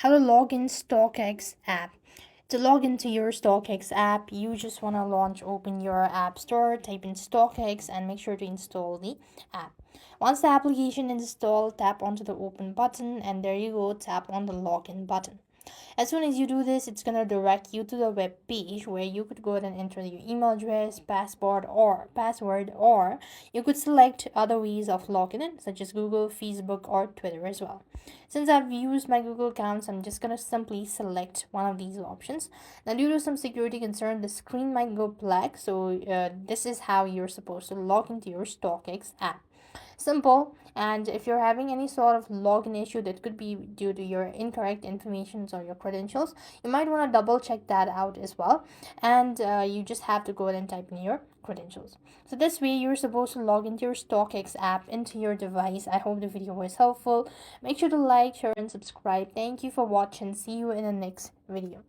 how to log in StockX app. To log into your StockX app, you just want to open your app store, type in StockX, and make sure to install the app. Once the application is installed, tap onto the open button, and there you go, tap on the login button. As soon as you do this, it's going to direct you to the web page where you could go ahead and enter your email address, password, or you could select other ways of logging in, such as Google, Facebook, or Twitter as well. Since I've used my Google accounts, I'm just going to simply select one of these options. Now, due to some security concern, the screen might go black, so this is how you're supposed to log into your StockX app. Simple. And if you're having any sort of login issue that could be due to your incorrect information or your credentials, you might want to double check that out as well. And you just have to go ahead and type in your credentials. So this way you're supposed to log into your StockX app into your device. I hope the video was helpful. Make sure to like, share, and subscribe. Thank you for watching. See you in the next video.